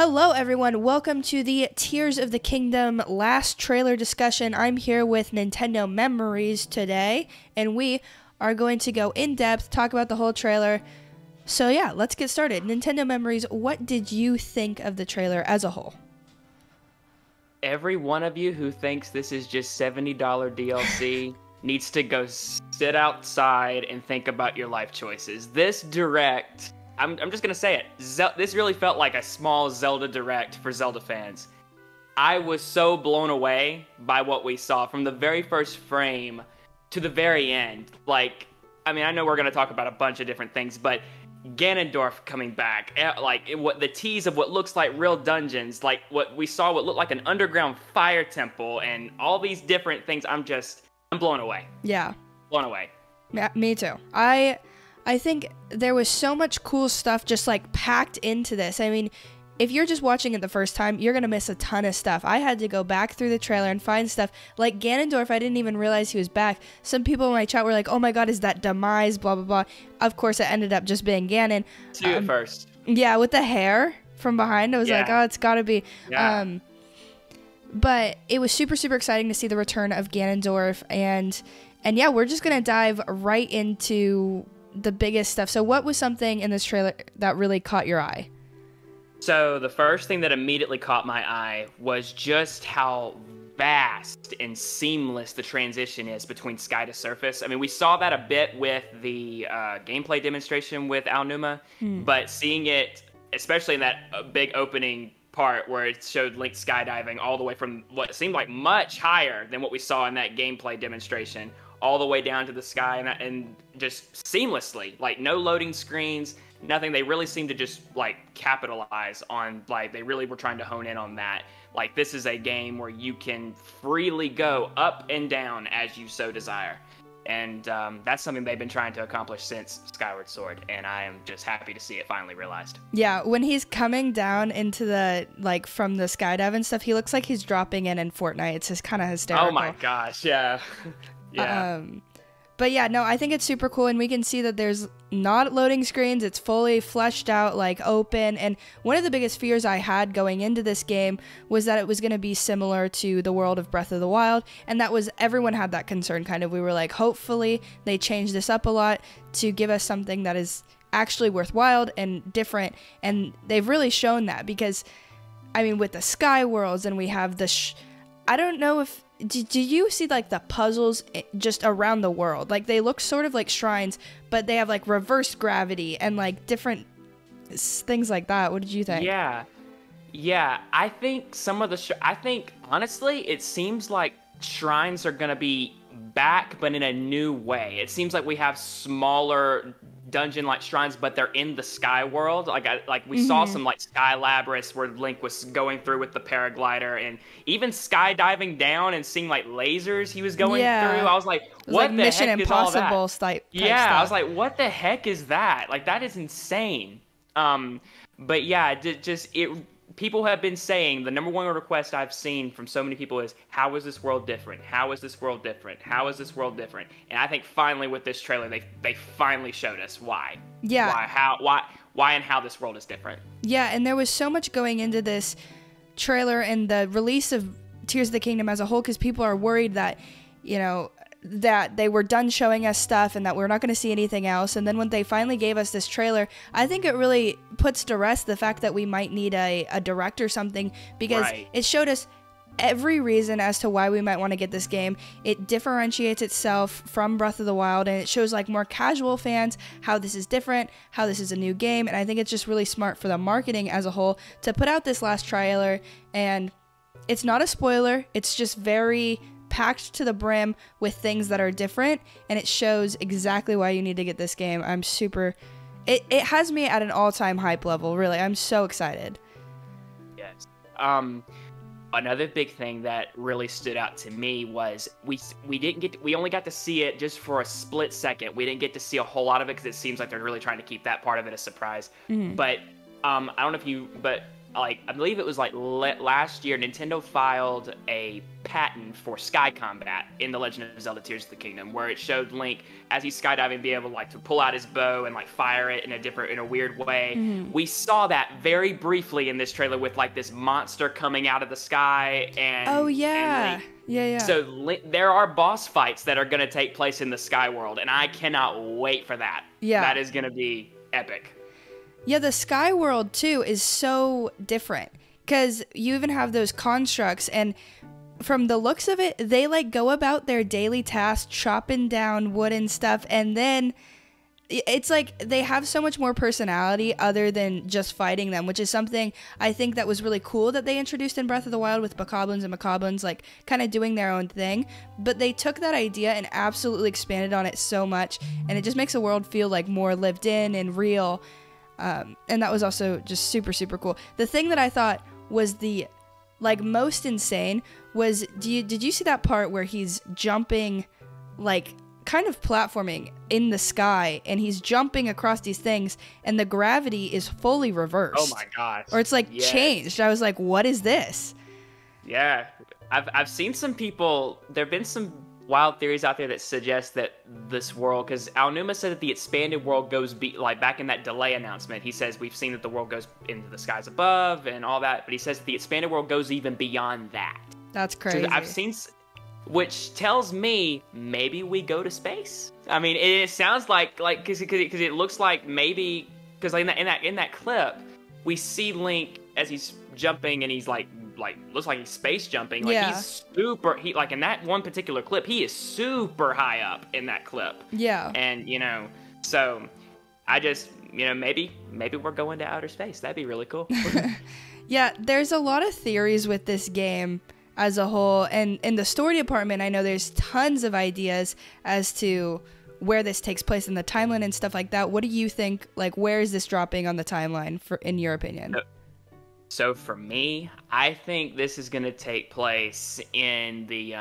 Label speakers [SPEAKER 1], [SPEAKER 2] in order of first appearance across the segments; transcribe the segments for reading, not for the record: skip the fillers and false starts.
[SPEAKER 1] Hello, everyone. Welcome to the Tears of the Kingdom last trailer discussion. I'm here with Nintendo Memories today, and we are going to go in depth, talk about the whole trailer. So yeah, let's get started. Nintendo Memories, what did you think of the trailer as a whole?
[SPEAKER 2] Every one of you who thinks this is just $70 DLC needs to go sit outside and think about your life choices. This direct, I'm just going to say it, this really felt like a small Zelda direct for Zelda fans. I was so blown away by what we saw from the very first frame to the very end. Like, I mean, I know we're going to talk about a bunch of different things, but Ganondorf coming back, what the tease of what looks like real dungeons, like what we saw, what looked like an underground fire temple, and all these different things. I'm blown away.
[SPEAKER 1] Yeah,
[SPEAKER 2] blown away.
[SPEAKER 1] Yeah, me too. I think there was so much cool stuff just like packed into this. I mean, if you're just watching it the first time, you're gonna miss a ton of stuff. I had to go back through the trailer and find stuff like Ganondorf. I didn't even realize he was back. Some people in my chat were like, "Oh my God, is that Demise?" Blah blah blah. Of course, it ended up just being Ganon.
[SPEAKER 2] See it first.
[SPEAKER 1] Yeah, with the hair from behind, I was like, "Oh, it's gotta be."
[SPEAKER 2] Yeah.
[SPEAKER 1] But it was super exciting to see the return of Ganondorf, and yeah, we're just gonna dive right into the biggest stuff. So, what was something in this trailer that really caught your eye?
[SPEAKER 2] So the first thing that immediately caught my eye was just how vast and seamless the transition is between sky to surface. I mean, we saw that a bit with the gameplay demonstration with Aonuma, but seeing it, especially in that big opening part where it showed Link skydiving all the way from what seemed like much higher than what we saw in that gameplay demonstration, all the way down to the sky, and just seamlessly, like no loading screens, nothing. They really seemed to just like capitalize on, like, they really were trying to hone in on that. Like, this is a game where you can freely go up and down as you so desire. And that's something they've been trying to accomplish since Skyward Sword, and I am just happy to see it finally realized.
[SPEAKER 1] Yeah, when he's coming down into the, like, from the skydive and stuff, he looks like he's dropping in Fortnite. It's just kind of hysterical.
[SPEAKER 2] Oh my gosh, yeah. Yeah.
[SPEAKER 1] But yeah, no, I think it's super cool, and we can see that there's not loading screens. It's fully fleshed out, like open. And one of the biggest fears I had going into this game was that it was going to be similar to the world of Breath of the Wild. And that was, everyone had that concern kind of. We were like, hopefully they change this up a lot to give us something that is actually worthwhile and different. And they've really shown that because, I mean, with the Sky Worlds, and we have the, I don't know if, do you see like the puzzles just around the world? Like, they look sort of like shrines, but they have like reverse gravity and like different things like that. What did you think?
[SPEAKER 2] Yeah, I think some of the I think honestly it seems like shrines are gonna be back, but in a new way. It seems like we have smaller dungeon-like shrines, but they're in the sky world. Like we saw some like sky labyrinths where Link was going through with the paraglider, and even skydiving down and seeing like lasers he was going through. I was like, what the
[SPEAKER 1] Mission
[SPEAKER 2] heck is all that?
[SPEAKER 1] Impossible type
[SPEAKER 2] Yeah,
[SPEAKER 1] stuff.
[SPEAKER 2] I was like, what the heck is that? Like, that is insane. But yeah, people have been saying, the number one request I've seen from so many people is, how is this world different? How is this world different? How is this world different? And I think finally with this trailer, they finally showed us why.
[SPEAKER 1] Yeah.
[SPEAKER 2] Why and how this world is different.
[SPEAKER 1] Yeah, and there was so much going into this trailer and the release of Tears of the Kingdom as a whole, because people are worried that, you know, that they were done showing us stuff and that we're not going to see anything else. And then when they finally gave us this trailer, I think it really puts to rest the fact that we might need a direct or something, because it showed us every reason as to why we might want to get this game. It differentiates itself from Breath of the Wild, and it shows like more casual fans how this is different, how this is a new game. And I think it's just really smart for the marketing as a whole to put out this last trailer. And it's not a spoiler, it's just very packed to the brim with things that are different, and it shows exactly why you need to get this game. I'm super, it has me at an all-time hype level, really. I'm so excited.
[SPEAKER 2] Yes. Another big thing that really stood out to me was we only got to see it just for a split second. We didn't get to see a whole lot of it because it seems like they're really trying to keep that part of it a surprise. But I don't know if you, but like I believe it was like last year, Nintendo filed a patent for sky combat in The Legend of Zelda: Tears of the Kingdom, where it showed Link as he's skydiving be able like to pull out his bow and like fire it in a weird way.
[SPEAKER 1] Mm-hmm.
[SPEAKER 2] We saw that very briefly in this trailer with like this monster coming out of the sky and
[SPEAKER 1] Oh yeah.
[SPEAKER 2] and
[SPEAKER 1] Yeah.
[SPEAKER 2] So there are boss fights that are going to take place in the Sky World, and I cannot wait for that.
[SPEAKER 1] Yeah.
[SPEAKER 2] That is going to be epic.
[SPEAKER 1] Yeah, the Sky World too is so different because you even have those constructs, and from the looks of it, they like go about their daily tasks, chopping down wood and stuff, and then it's like they have so much more personality other than just fighting them, which is something I think that was really cool that they introduced in Breath of the Wild with Bokoblins and Mokoblins, like kind of doing their own thing. But they took that idea and absolutely expanded on it so much, and it just makes the world feel like more lived in and real. And that was also just super, super cool. The thing that I thought was the like most insane was, did you see that part where he's jumping, like kind of platforming in the sky, and he's jumping across these things, and the gravity is fully reversed?
[SPEAKER 2] Oh my gosh.
[SPEAKER 1] Or it's like
[SPEAKER 2] Yes.
[SPEAKER 1] changed. I was like, what is this?
[SPEAKER 2] Yeah. I've seen some people, there have been some wild theories out there that suggest that this world, because Aonuma said that the expanded world goes like back in that delay announcement, he says we've seen that the world goes into the skies above and all that, but he says that the expanded world goes even beyond that.
[SPEAKER 1] That's crazy.
[SPEAKER 2] So I've seen, which tells me maybe we go to space. I mean, it sounds like because it looks like maybe, because in that clip we see Link as he's jumping and he's like looks like he's space jumping. Like
[SPEAKER 1] Yeah.
[SPEAKER 2] he's he like in that one particular clip, he is super high up in that clip.
[SPEAKER 1] Yeah.
[SPEAKER 2] And so I just maybe we're going to outer space. That'd be really cool.
[SPEAKER 1] Yeah, there's a lot of theories with this game as a whole, and in the story department, I know there's tons of ideas as to where this takes place in the timeline and stuff like that. What do you think? Like, where is this dropping on the timeline, in your opinion?
[SPEAKER 2] So for me, I think this is going to take place in the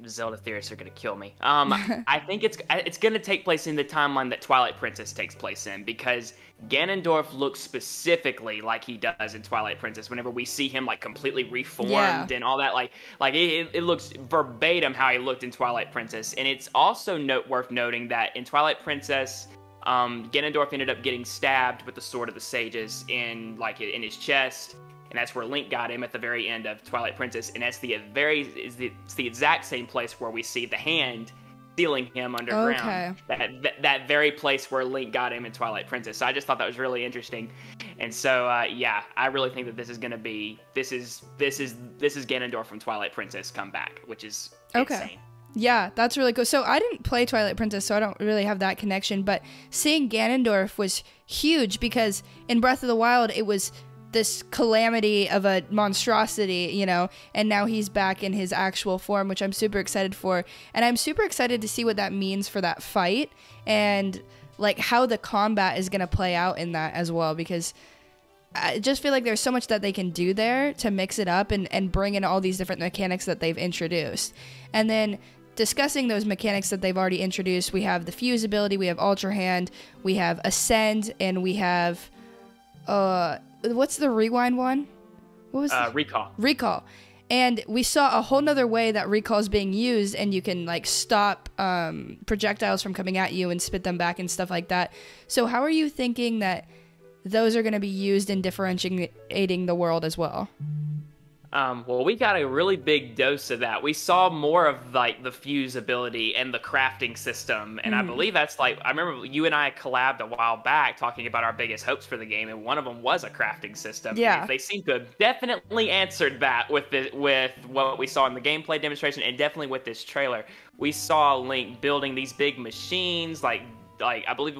[SPEAKER 2] Zelda theorists are going to kill me. I think it's going to take place in the timeline that Twilight Princess takes place in, because Ganondorf looks specifically like he does in Twilight Princess. Whenever we see him like completely reformed and all that, like it looks verbatim how he looked in Twilight Princess. And it's also worth noting that in Twilight Princess, Ganondorf ended up getting stabbed with the Sword of the Sages in his chest, and that's where Link got him at the very end of Twilight Princess, and that's it's the exact same place where we see the hand sealing him underground. Okay. That very place where Link got him in Twilight Princess. So I just thought that was really interesting, and so yeah, I really think that this is Ganondorf from Twilight Princess come back, which is insane.
[SPEAKER 1] Yeah, that's really cool. So I didn't play Twilight Princess, so I don't really have that connection, but seeing Ganondorf was huge, because in Breath of the Wild, it was this calamity of a monstrosity, and now he's back in his actual form, which I'm super excited for. And I'm super excited to see what that means for that fight, and like how the combat is going to play out in that as well, because I just feel like there's so much that they can do there to mix it up and bring in all these different mechanics that they've introduced. And then discussing those mechanics that they've already introduced, we have the fuse ability, we have Ultra Hand, we have Ascend, and we have what's the rewind one? What was Recall. And we saw a whole nother way that Recall is being used, and you can like stop projectiles from coming at you and spit them back and stuff like that. So how are you thinking that those are going to be used in differentiating the world as well?
[SPEAKER 2] Well, we got a really big dose of that. We saw more of like the fuse ability and the crafting system, and I believe that's I remember you and I collabed a while back talking about our biggest hopes for the game, and one of them was a crafting system.
[SPEAKER 1] Yeah,
[SPEAKER 2] they seem to have definitely answered that with what we saw in the gameplay demonstration, and definitely with this trailer. We saw Link building these big machines, like I believe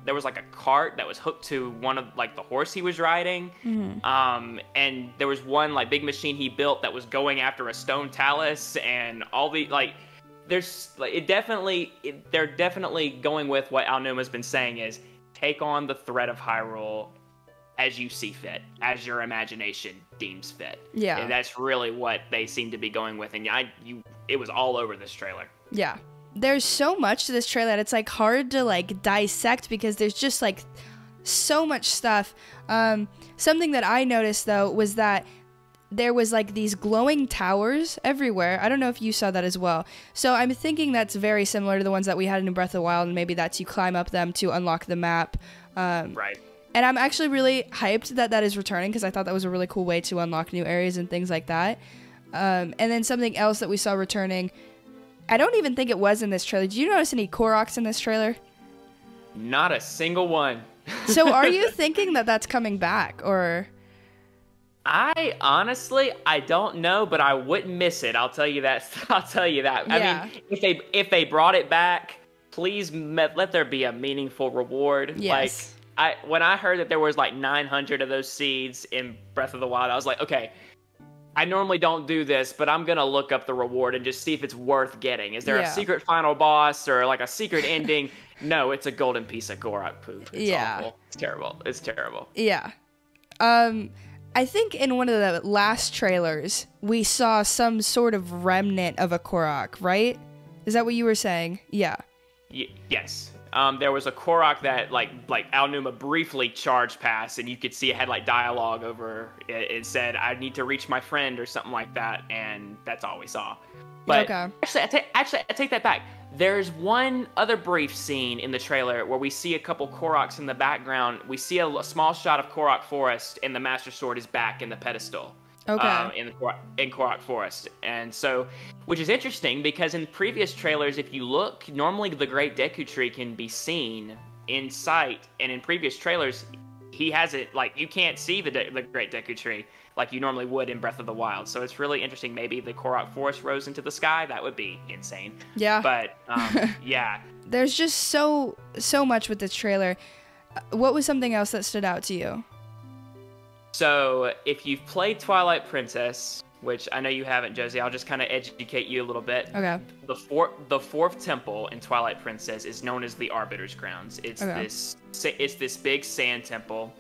[SPEAKER 2] there was like a cart that was hooked to one of like the horse he was riding, and there was one like big machine he built that was going after a stone talus, and all the they're definitely going with what Aonuma's been saying is take on the threat of Hyrule as you see fit, as your imagination deems fit.
[SPEAKER 1] Yeah,
[SPEAKER 2] and that's really what they seem to be going with, and it was all over this trailer.
[SPEAKER 1] Yeah. There's so much to this trailer that it's like hard to like dissect, because there's just like so much stuff. Something that I noticed though was that there was like these glowing towers everywhere. I don't know if you saw that as well. So I'm thinking that's very similar to the ones that we had in Breath of the Wild, and maybe that's you climb up them to unlock the map.
[SPEAKER 2] Right.
[SPEAKER 1] And I'm actually really hyped that that is returning, because I thought that was a really cool way to unlock new areas and things like that. And then something else that we saw returning, I don't even think it was in this trailer. Did you notice any Koroks in this trailer?
[SPEAKER 2] Not a single one.
[SPEAKER 1] So are you thinking that that's coming back, or...
[SPEAKER 2] I honestly, I don't know, but I wouldn't miss it. I'll tell you that. I'll tell you that.
[SPEAKER 1] Yeah.
[SPEAKER 2] I mean, if they brought it back, please let there be a meaningful reward.
[SPEAKER 1] Yes.
[SPEAKER 2] Like, when I heard that there was like 900 of those seeds in Breath of the Wild, I was like, okay, I normally don't do this, but I'm gonna look up the reward and just see if it's worth getting. Is there a secret final boss or like a secret ending? No, it's a golden piece of Korok poop. It's awful. It's terrible. It's terrible.
[SPEAKER 1] Yeah. I think in one of the last trailers, we saw some sort of remnant of a Korok, right? Is that what you were saying? Yeah.
[SPEAKER 2] Yes. There was a Korok that, like Aonuma briefly charged past, and you could see it had, like, dialogue over it. It said, I need to reach my friend, or something like that, and that's all we saw. But actually, I take that back. There's one other brief scene in the trailer where we see a couple Koroks in the background. We see a small shot of Korok Forest, and the Master Sword is back in the pedestal. In Korok Forest. And so, which is interesting, because in previous trailers, if you look, normally the Great Deku Tree can be seen in sight, and in previous trailers, he has it, like, you can't see the Great Deku Tree like you normally would in Breath of the Wild. So it's really interesting. Maybe the Korok Forest rose into the sky. That would be insane.
[SPEAKER 1] Yeah.
[SPEAKER 2] But, yeah.
[SPEAKER 1] There's just so much with this trailer. What was something else that stood out to you?
[SPEAKER 2] So, if you've played Twilight Princess, which I know you haven't, Josie, I'll just kind of educate you a little bit.
[SPEAKER 1] Okay.
[SPEAKER 2] The fourth temple in Twilight Princess is known as the Arbiter's Grounds. It's this big sand temple,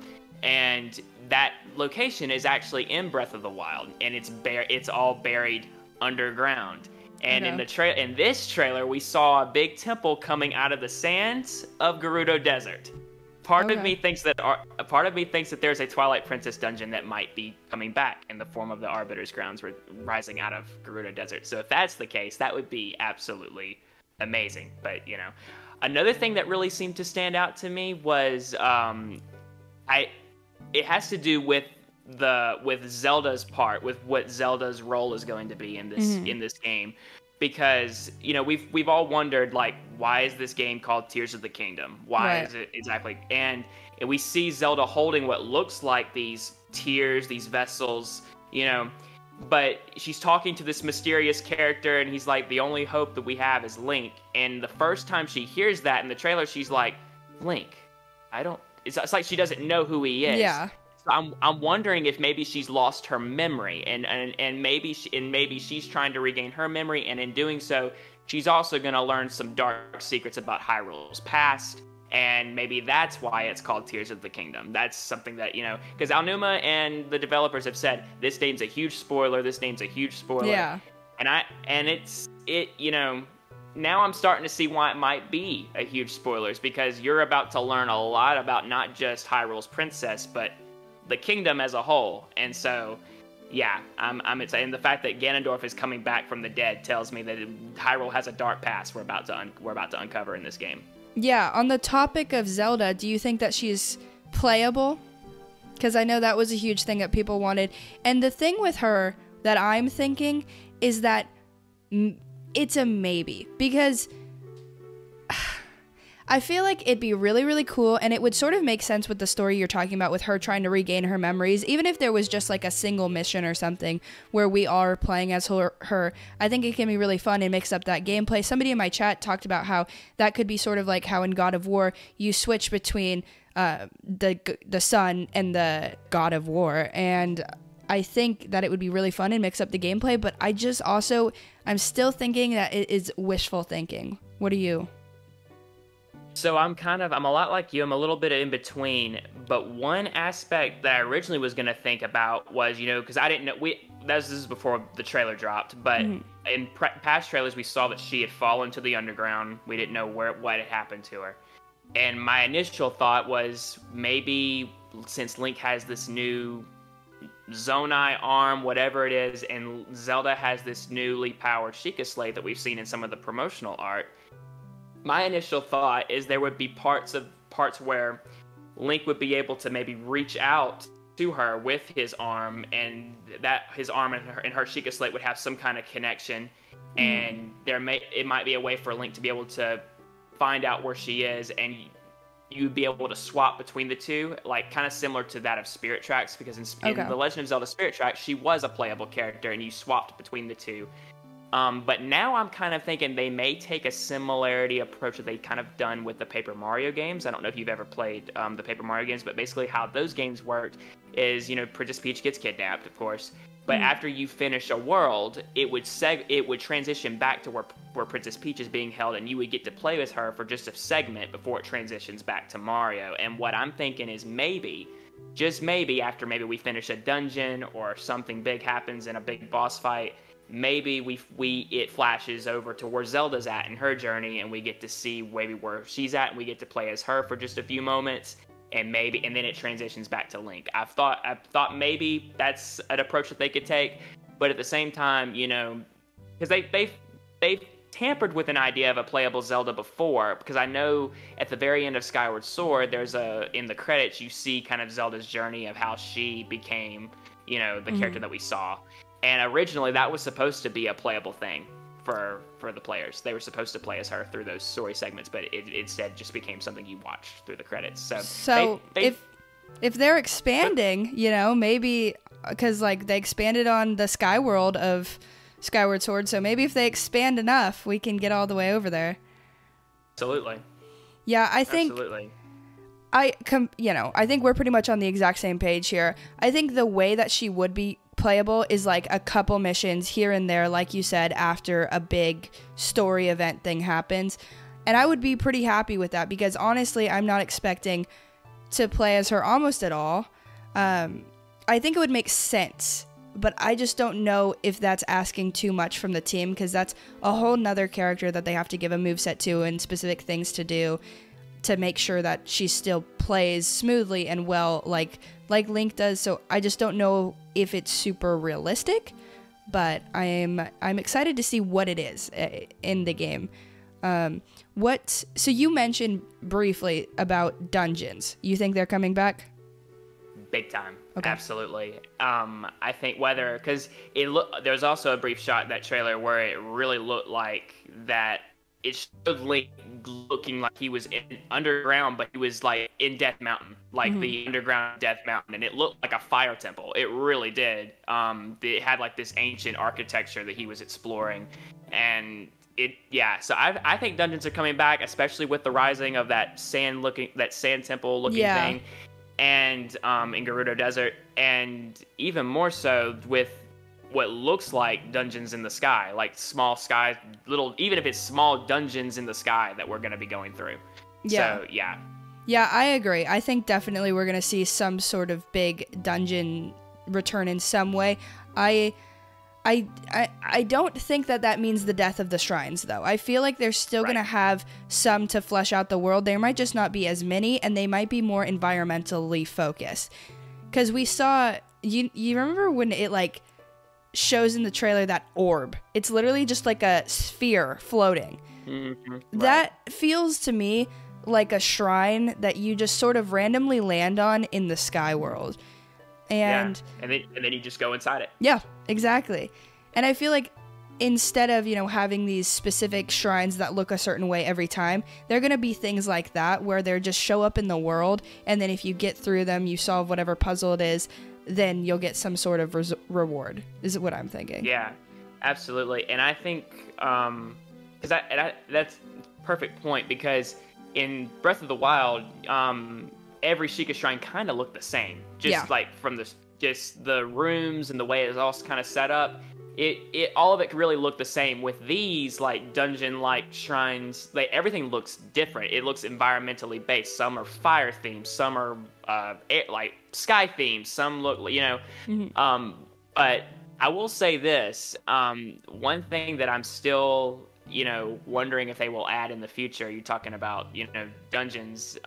[SPEAKER 2] and that location is actually in Breath of the Wild, and it's all buried underground. And in this trailer, we saw a big temple coming out of the sands of Gerudo Desert. Part of me thinks that there's a Twilight Princess dungeon that might be coming back in the form of the Arbiter's Grounds rising out of Gerudo Desert. So if that's the case, that would be absolutely amazing. But, you know, another thing that really seemed to stand out to me was it has to do with Zelda's part, with what Zelda's role is going to be in this game. Because, you know, we've all wondered, like, why is this game called Tears of the Kingdom? Why is it exactly? And we see Zelda holding what looks like these tears, these vessels, you know, but she's talking to this mysterious character, and he's like, the only hope that we have is Link. And the first time she hears that in the trailer, she's like, Link, it's like she doesn't know who he is.
[SPEAKER 1] Yeah.
[SPEAKER 2] So I'm wondering if maybe she's lost her memory, and maybe she's trying to regain her memory, and in doing so, she's also going to learn some dark secrets about Hyrule's past, and maybe that's why it's called Tears of the Kingdom. That's something that, you know, because Aonuma and the developers have said this name's a huge spoiler. This name's a huge spoiler.
[SPEAKER 1] Yeah.
[SPEAKER 2] And it's you know. Now I'm starting to see why it might be a huge spoilers, because you're about to learn a lot about not just Hyrule's princess, but the kingdom as a whole. And so, yeah, I'm excited. And the fact that Ganondorf is coming back from the dead tells me that Hyrule has a dark past we're about to uncover in this game.
[SPEAKER 1] Yeah, on the topic of Zelda, do you think that she's playable? Because I know that was a huge thing that people wanted. And the thing with her that I'm thinking is that it's a maybe, because I feel like it'd be really, really cool, and it would sort of make sense with the story you're talking about, with her trying to regain her memories. Even if there was just like a single mission or something where we are playing as her, I think it can be really fun and mix up that gameplay. Somebody in my chat talked about how that could be sort of like how in God of War you switch between the sun and the God of War, and I think that it would be really fun and mix up the gameplay. But I'm still thinking that it is wishful thinking. What are you?
[SPEAKER 2] So I'm a lot like you. I'm a little bit in between. But one aspect that I originally was going to think about was, you know, because I didn't know, this is before the trailer dropped, but in past trailers we saw that she had fallen to the underground. We didn't know what had happened to her. And my initial thought was maybe since Link has this new Zonai arm, whatever it is, and Zelda has this newly powered Sheikah Slate that we've seen in some of the promotional art, my initial thought is there would be parts where Link would be able to maybe reach out to her with his arm, and that his arm and her Sheikah Slate would have some kind of connection, and it might be a way for Link to be able to find out where she is, and you'd be able to swap between the two, like kind of similar to that of Spirit Tracks, because in The Legend of Zelda Spirit Tracks, she was a playable character, and you swapped between the two. But now I'm kind of thinking they may take a similarity approach that they've kind of done with the Paper Mario games. I don't know if you've ever played the Paper Mario games, but basically how those games worked is, Princess Peach gets kidnapped, of course. But after you finish a world, it would transition back to where Princess Peach is being held, and you would get to play with her for just a segment before it transitions back to Mario. And what I'm thinking is maybe, just maybe, after maybe we finish a dungeon or something big happens in a big boss fight, maybe it flashes over to where Zelda's at in her journey, and we get to see maybe where she's at, and we get to play as her for just a few moments. And then it transitions back to Link. I've thought maybe that's an approach that they could take, but at the same time, because they've tampered with an idea of a playable Zelda before. Because I know at the very end of Skyward Sword, in the credits you see kind of Zelda's journey of how she became, the character that we saw. And originally that was supposed to be a playable thing for the players. They were supposed to play as her through those story segments, but it instead just became something you watched through the credits. So
[SPEAKER 1] if they're expanding, maybe because they expanded on the Sky World of Skyward Sword, so maybe if they expand enough, we can get all the way over there.
[SPEAKER 2] Absolutely.
[SPEAKER 1] Yeah, I think.
[SPEAKER 2] Absolutely.
[SPEAKER 1] I think we're pretty much on the exact same page here. I think the way that she would be playable is like a couple missions here and there, like you said, after a big story event thing happens. And I would be pretty happy with that, because honestly, I'm not expecting to play as her almost at all. I think it would make sense, but I just don't know if that's asking too much from the team, because that's a whole nother character that they have to give a moveset to and specific things to do to make sure that she still plays smoothly and well like Link does. So I just don't know if it's super realistic, but I'm excited to see what it is in the game. So you mentioned briefly about dungeons. You think they're coming back?
[SPEAKER 2] Big time.
[SPEAKER 1] Okay.
[SPEAKER 2] Absolutely. I think because there's also a brief shot in that trailer where it really looked like that it showed Link looking like he was underground, but he was like in Death Mountain, like the underground Death Mountain, and it looked like a fire temple. It really did. It had like this ancient architecture that he was exploring, and so I think dungeons are coming back, especially with the rising of that sand temple looking thing, and in Gerudo Desert, and even more so with what looks like dungeons in the sky, like small sky, even if it's small dungeons in the sky that we're going to be going through.
[SPEAKER 1] Yeah.
[SPEAKER 2] So, yeah.
[SPEAKER 1] Yeah, I agree. I think definitely we're going to see some sort of big dungeon return in some way. I don't think that means the death of the shrines, though. I feel like they're still going to have some to flesh out the world. There might just not be as many, and they might be more environmentally focused. Because we saw, you remember when it shows in the trailer that orb? It's literally just like a sphere floating.
[SPEAKER 2] Mm-hmm. Right.
[SPEAKER 1] That feels to me like a shrine that you just sort of randomly land on in the sky world. And
[SPEAKER 2] then you just go inside it.
[SPEAKER 1] Yeah, exactly. And I feel like instead of, having these specific shrines that look a certain way every time, they're going to be things like that where they just show up in the world, and then if you get through them, you solve whatever puzzle it is, then you'll get some sort of reward, is what I'm thinking.
[SPEAKER 2] Yeah, absolutely. And I think, that's a perfect point, because in Breath of the Wild, every Sheikah shrine kind of looked the same. Just like from the rooms and the way it's all kind of set up. All of it really looked the same. With these dungeon-like shrines, everything looks different. It looks environmentally based. Some are fire themed, some are sky themed, some look but I will say this: one thing that I'm still you know, wondering if they will add in the future. You're talking about, you know, dungeons,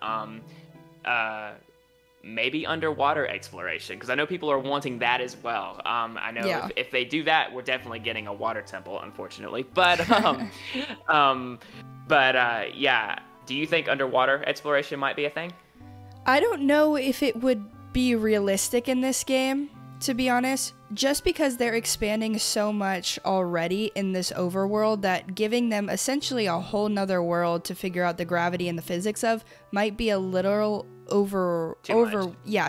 [SPEAKER 2] maybe underwater exploration, because I know people are wanting that as well. I know
[SPEAKER 1] Yeah.
[SPEAKER 2] if they do that, we're definitely getting a water temple, unfortunately. But yeah. Do you think underwater exploration might be a thing?
[SPEAKER 1] I don't know if it would be realistic in this game, to be honest, just because they're expanding so much already in this overworld that giving them essentially a whole nother world to figure out the gravity and the physics of might be a little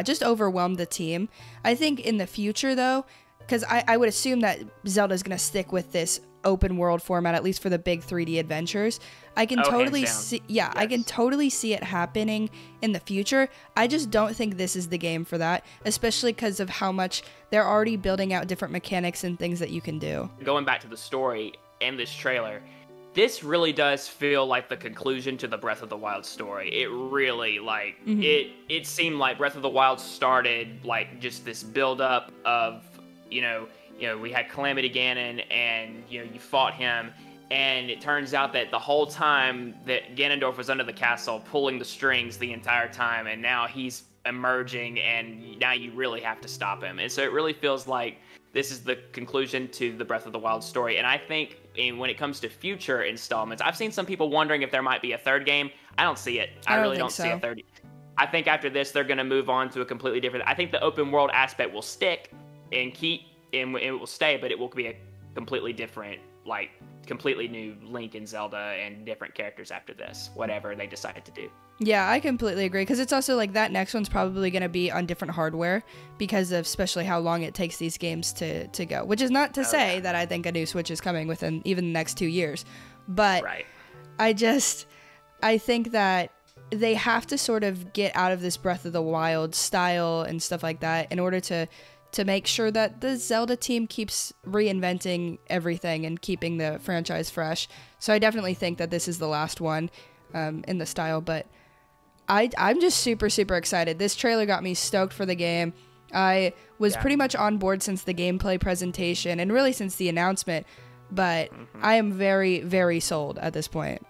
[SPEAKER 1] just overwhelm the team. I think in the future though, because I would assume that Zelda's gonna stick with this open world format, at least for the big 3D adventures. I can totally see, yes. I can totally see it happening in the future. I just don't think this is the game for that, especially because of how much they're already building out different mechanics and things that you can do.
[SPEAKER 2] Going back to the story and this trailer, this really does feel like the conclusion to the Breath of the Wild story. It really, like, it seemed like Breath of the Wild started like just this build up of, you know, we had Calamity Ganon, and, you know, you fought him, and it turns out that the whole time that Ganondorf was under the castle pulling the strings the entire time, and now he's emerging, and now you really have to stop him. And so it really feels like this is the conclusion to the Breath of the Wild story. And I think when it comes to future installments, I've seen some people wondering if there might be a third game. I don't see it. I really don't see a third. I think after this, they're going to move on to a completely different... I think the open world aspect will stick and it will stay, but it will be a completely different, like, completely new Link and Zelda and different characters after this, whatever they decide to do.
[SPEAKER 1] Yeah, I completely agree, because it's also like that next one's probably going to be on different hardware because of especially how long it takes these games to go, which is not to say that I think a new Switch is coming within even the next 2 years, but I think that they have to sort of get out of this Breath of the Wild style and stuff like that in order to make sure that the Zelda team keeps reinventing everything and keeping the franchise fresh. So I definitely think that this is the last one in the style, but I'm just super, super excited. This trailer got me stoked for the game. I was pretty much on board since the gameplay presentation and really since the announcement, but I am very, very sold at this point.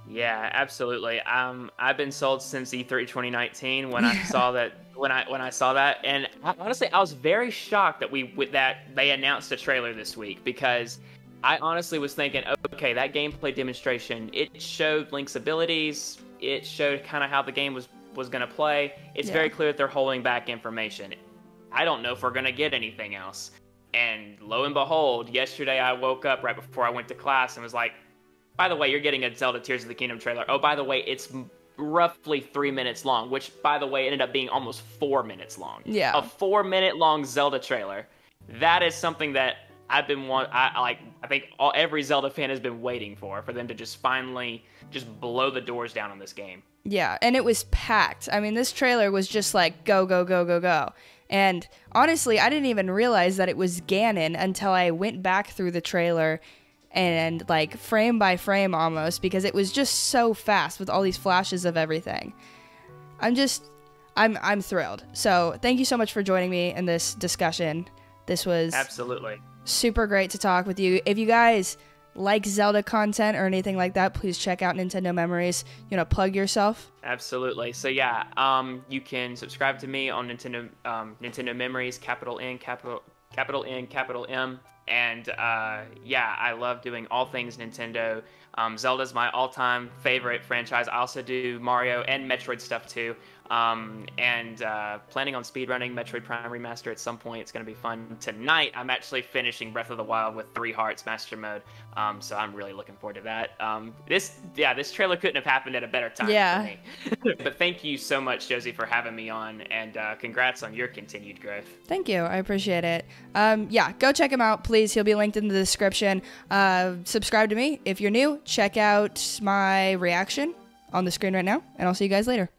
[SPEAKER 2] Yeah, absolutely. I've been sold since E3 2019 when I saw that. When I saw that, and honestly, I was very shocked that they announced a trailer this week, because I honestly was thinking, okay, that gameplay demonstration, it showed Link's abilities, it showed kind of how the game was going to play. It's very clear that they're holding back information. I don't know if we're going to get anything else. And lo and behold, yesterday I woke up right before I went to class and was like, by the way, you're getting a Zelda Tears of the Kingdom trailer. Oh, by the way, it's roughly 3 minutes long, which, by the way, ended up being almost 4 minutes long.
[SPEAKER 1] Yeah.
[SPEAKER 2] A 4-minute long Zelda trailer. That is something that I think every Zelda fan has been waiting for them to just finally just blow the doors down on this game.
[SPEAKER 1] Yeah, and it was packed. I mean, this trailer was just like, go, go, go, go, go. And honestly, I didn't even realize that it was Ganon until I went back through the trailer and like frame by frame almost, because it was just so fast with all these flashes of everything. I'm thrilled. So thank you so much for joining me in this discussion. This was
[SPEAKER 2] absolutely
[SPEAKER 1] super great to talk with you. If you guys like Zelda content or anything like that, please check out Nintendo Memories. You know, plug yourself.
[SPEAKER 2] Absolutely. So yeah, you can subscribe to me on Nintendo Memories, capital N, capital N, capital M. And yeah, I love doing all things Nintendo. Zelda's my all-time favorite franchise. I also do Mario and Metroid stuff too. And planning on speedrunning Metroid Prime Remaster at some point. It's going to be fun. Tonight, I'm actually finishing Breath of the Wild with 3 Hearts Master Mode. So I'm really looking forward to that. This trailer couldn't have happened at a better time for me. But thank you so much, Josie, for having me on, and congrats on your continued growth.
[SPEAKER 1] Thank you. I appreciate it. Yeah, go check him out, please. He'll be linked in the description. Subscribe to me. If you're new, check out my reaction on the screen right now, and I'll see you guys later.